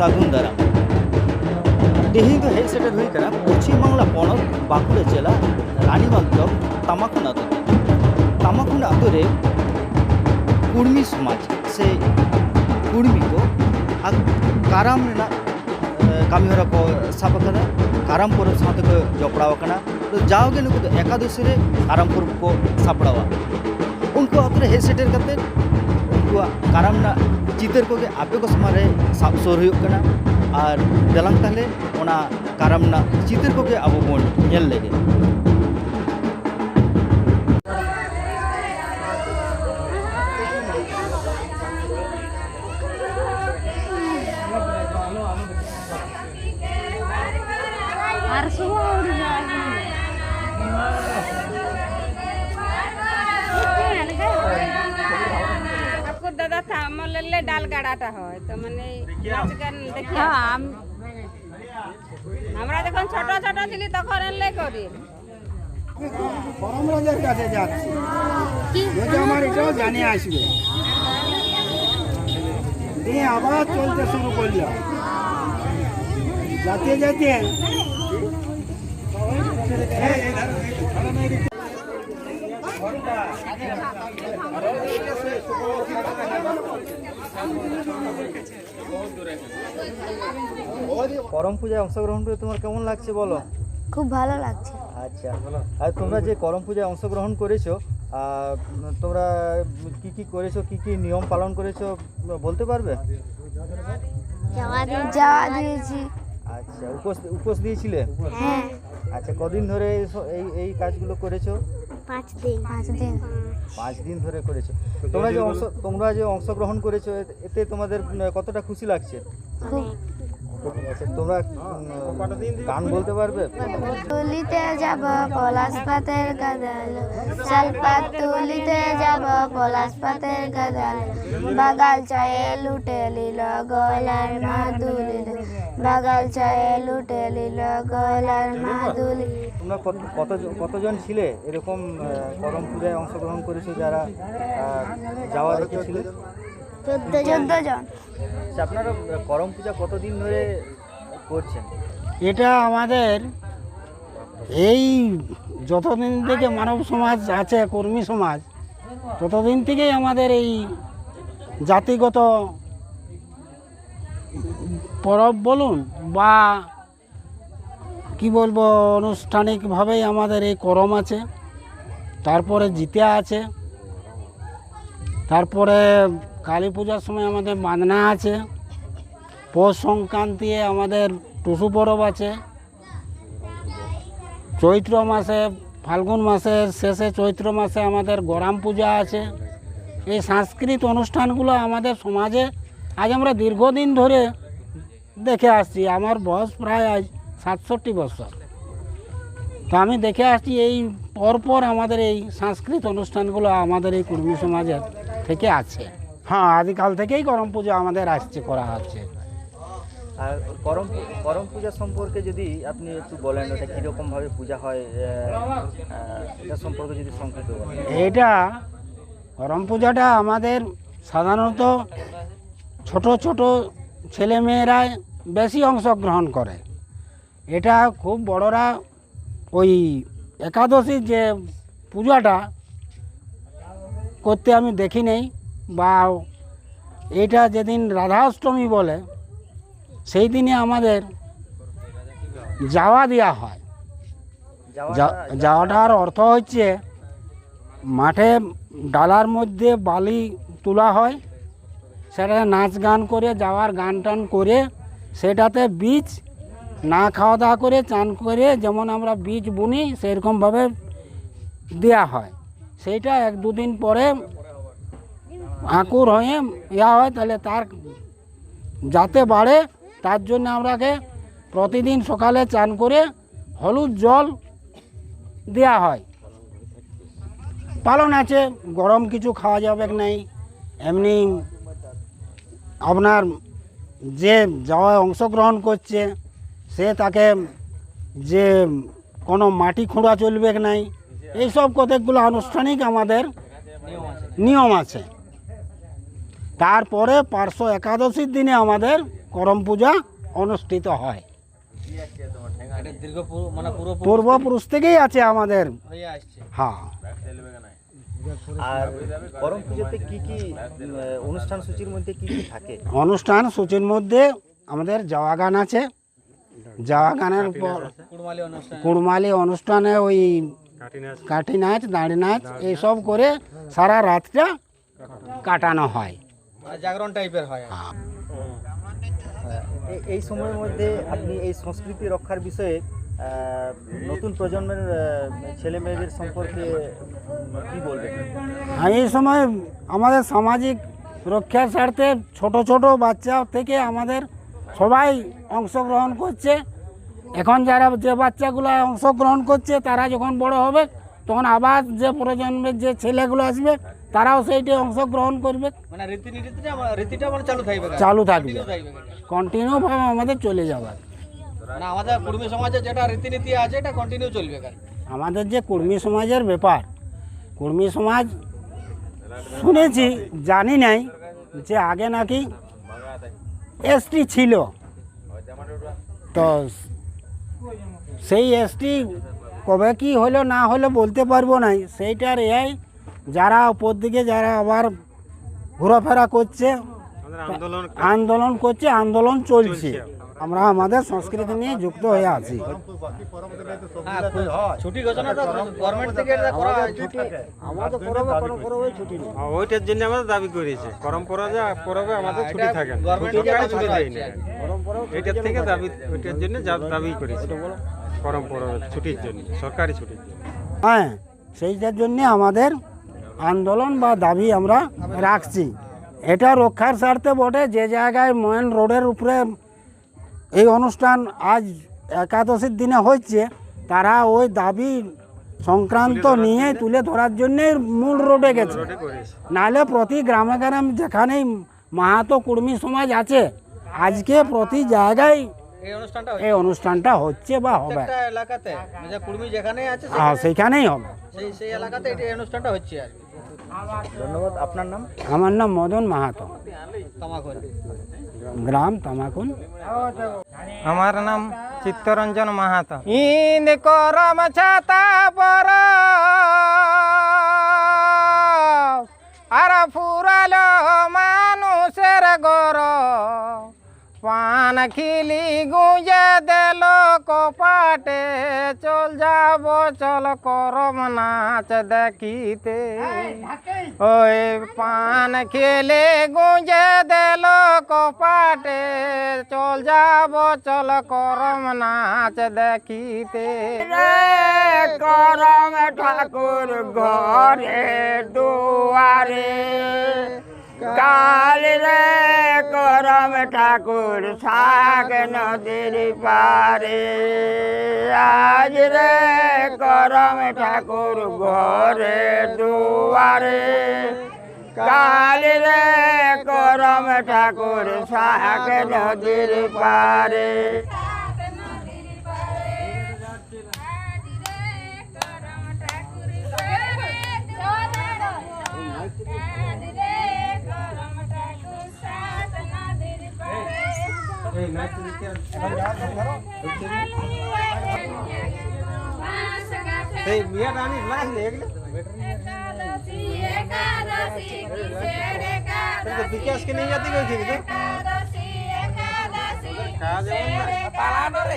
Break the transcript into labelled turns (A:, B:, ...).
A: सागुन दाराम तेहन तो hedge shutter हुई करा पश्चिम बांगला पनत बांकुड़ा जिला रानीबांध ब्लक तामाखुन आतो तामाखुन आतो रे कुर्मी समाज से कुर्मी को काराम कामीहरा को साब अकादा काराम पर्व साथे को जपड़ाव कना तो जाओगे नुकु तो एकादशी रे काराम पर्व को सापड़ावा उनको आतरे हेज सेटर करते उनको काराम ना चितर को के आपे को समारे साब सोर हुयुग कना और दलांग ताहले ओना काराम ना चितर को के आबो बोन नेल लेगे
B: দাদা থামলে ডাল গাড়াটা হয় তো মানে নাচ গান দেখি আমরা যখন ছোট ছোট ছিলি তখন এলে করি
C: করমরাজের কাছে যাচ্ছি যদি আমার এটাও জানে আসবে দিয়ে আবার চলতে শুরু করলাম যাতে যাতে
A: করম পূজায় অংশগ্রহণ করে তোমার কেমন লাগছে বলো?
D: খুব ভালো লাগছে।
A: আচ্ছা, আর তোমরা যে করম পূজায় অংশগ্রহণ করেছো তোমরা কি কি করেছো, কি কি নিয়ম পালন করেছো বলতে পারবে?
D: যাওয়া দিয়েছি।
A: আচ্ছা, উপোস দিয়েছিলে?
D: হ্যাঁ।
A: আচ্ছা, কদিন ধরে এই কাজগুলো করেছো?
D: 5 দিন।
A: 5 দিন ধরে করেছো। তোমরা যে অংশগ্রহণ করেছো এতে তোমাদের কতটা খুশি লাগছে? আচ্ছা, তোমরা গান বলতে পারবে?
D: তুলিতে যাব পলাশ পাতের গাদাল, শালপাত তুলিতে যাব পলাশ পাতের গাদাল, বাগাল চায়ে লুটে লিল গলার মাদুলি, বাগাল চায়ে লুটে লিল গলার মাদুলি।
A: তোমরা কতজন ছিলে এরকম করম পূজায় অংশগ্রহণ করেছো যারা যাওয়া দেখেছিলে?
D: 14 জন।
A: আপনারা করম পূজা কতদিন ধরে করছেন?
C: এটা আমাদের এই যতদিন থেকে মানব সমাজ আছে, কর্মী সমাজ, ততদিন থেকেই আমাদের এই জাতিগত পরব বলুন বা কি বলবো আনুষ্ঠানিকভাবেই আমাদের এই করম আছে। তারপরে জিতিয়া আছে, তারপরে কালী পূজার সময় আমাদের বাঁধনা আছে, পৌষ সংক্রান্তি আমাদের টুসু পরব আছে, চৈত্র মাসে ফাল্গুন মাসের শেষে চৈত্র মাসে আমাদের গরাম পূজা আছে। এই সাংস্কৃতিক অনুষ্ঠানগুলো আমাদের সমাজে আজ আমরা দীর্ঘদিন ধরে দেখে আসছি। আমার বয়স প্রায় আজ 67 বছর, তো আমি দেখে আসছি এই পরপর আমাদের এই সাংস্কৃতিক অনুষ্ঠানগুলো আমাদের এই কর্মী সমাজের থেকে আছে। হ্যাঁ, আদিকাল থেকেই করম পূজা আমাদের আসছে, করা হচ্ছে।
A: আর করম পূজা সম্পর্কে যদি আপনি একটু বলেন, ওটা কীরকমভাবে পূজা হয় এটা সম্পর্কে যদি সংক্ষেপে বলেন।
C: এটা করম পূজাটা আমাদের সাধারণত ছোট ছোট ছেলেমেয়েরা বেশি অংশগ্রহণ করে। এটা খুব বড়রা ওই একাদশীর যে পূজাটা করতে আমি দেখি নেই, বা এটা যেদিন রাধাষ্টমী বলে সেই দিনে আমাদের যাওয়া দেওয়া হয়। যাওয়াটার অর্থ হচ্ছে মাঠে ডালার মধ্যে বালি তোলা হয়, সেটা নাচ গান করে যাওয়ার গান টান করে সেটাতে বীজ না খাওয়া দাওয়া করে চান করে যেমন আমরা বীজ বুনি সেরকমভাবে দেওয়া হয়। সেইটা 1-2 দিন পরে আঁকুর হয়ে হয়, তাহলে তার যাতে বাড়ে তার জন্য আমরাকে প্রতিদিন সকালে চান করে হলুদ জল দেওয়া হয়। পালন আছে, গরম কিছু খাওয়া যাবে নাই, এমনি আপনার যে যাওয়ায় অংশগ্রহণ করছে সে তাকে যে কোনো মাটি খোঁড়া চলবে নাই, এইসব কতকগুলো আনুষ্ঠানিক আমাদের নিয়ম আছে। তারপরে পার্শ্ব একাদশীর দিনে আমাদের করম পূজা অনুষ্ঠিত হয়।
A: এটা দীর্ঘ মানে পুরো
C: পূর্বপুরুষ থেকেই আছে আমাদের।
A: হয়ে আসছে।
C: হ্যাঁ।
A: আর করম পুজোতে কি কি অনুষ্ঠান সূচির মধ্যে কি কি থাকে?
C: অনুষ্ঠান সূচির মধ্যে আমাদের যাওয়া গান আছে। যাওয়া গানের পর
A: কুড়মালি অনুষ্ঠান,
C: কুড়মালি অনুষ্ঠানে ওই কাঠি নাচ, দাঁড়ি নাচ এইসব করে সারা রাতটা কাটানো হয়।
A: জাগরণ টাইপের হয়। এই সময়ের মধ্যে আপনি এই সংস্কৃতি রক্ষার বিষয়ে নতুন প্রজন্মের ছেলে মেয়েদের সম্পর্কে কি বলবেন?
C: এই সময় আমাদের সামাজিক রক্ষার স্বার্থে ছোট ছোট বাচ্চা থেকে আমাদের সবাই অংশগ্রহণ করছে। এখন যারা যে বাচ্চাগুলো অংশগ্রহণ করছে তারা যখন বড় হবে তখন আবার যে প্রজন্মের যে ছেলেগুলো আসবে তারাও সেইটা অংশগ্রহণ করবে।
A: মানে রীতিটা মানে
C: চালু থাকবে, কন্টিনিউ ভাবে আমাদের চলে যাবে।
A: মানে আমাদের কুর্মী সমাজে যেটা রীতিনীতি আছে এটা কন্টিনিউ চলবে।
C: আমাদের যে কুর্মী সমাজের ব্যাপার, কুর্মী সমাজ শুনেছি, জানি নাই যে আগে নাকি এসটি ছিল, তো সেই এসটি কবে কি হলো না হলো বলতে পারবো না। সেইটার এই যারা উপর দিকে যারা আবার ঘোরাফেরা করছে, আন্দোলন করছে, আন্দোলন চলছে। আমরা আমাদের সংস্কৃতি নিয়ে যুক্ত হয়ে আছি।
A: ছুটি ঘোষণা তো গভর্নমেন্ট থেকে করা হয়, ছুটি
C: আমাদের পরবে ছুটি নেই।
E: ওইটার জন্য আমাদের দাবি করেছে করম পরবে আমাদের ছুটি থাকে না, এটার থেকে দাবি, ওইটার জন্য দাবি করেছে করম পরবে ছুটির জন্য, সরকারি ছুটির জন্য।
C: হ্যাঁ, সেইটার জন্য আমাদের আন্দোলন বা দাবি আমরা রাখছি। এটা রক্ষার স্বার্থে বটে। যে জায়গায় মেন রোডের উপরে এই অনুষ্ঠান আজ একাদশীর দিনে হচ্ছে, তারা ওই দাবি সংক্রান্ত নিয়ে তুলে ধরার জন্যে মূল রোডে গেছে। নাহলে প্রতি গ্রামে গ্রামে যেখানেই মাহাতো কুর্মী সমাজ আছে, আজকে প্রতি জায়গায় এই অনুষ্ঠানটা হচ্ছে বা হবে।
A: এলাকাতে যে কুর্মী যেখানে আছে
C: সেইখানেই হবে,
A: সেই এলাকাতে এই অনুষ্ঠানটা হচ্ছে আর কি। ধন্যবাদ। আপনার নাম?
C: আমার নাম মদন মাহাতো,
A: তামাকুন,
C: গ্রাম তামাকুন।
E: আমার নাম চিত্তরঞ্জন মাহাতো। ইন্দ করম ছাতা পর আর ফুরালো মানুষের গর, পান খিলি গুঁজে দিল কপাটে, চল যাব চল করম নাচ দেখিতে। ওই পান খেলে গুঁজে দিল কপাটে, চল যাব চল করম নাচ দেখিতে। করম ঠাকুর ঘরে দুয়ারে, কাল রে করম ঠাকুর শাক নদীর পারে, আজ রে করম ঠাকুর ঘরে দুয়ারে, কাল রে করম ঠাকুর শাক নদীর পারে।
B: এই
E: বিয়াটা আমি লাগলে বিকাশকে নিয়ে যাতে গেছি তো কাজ
B: আমরা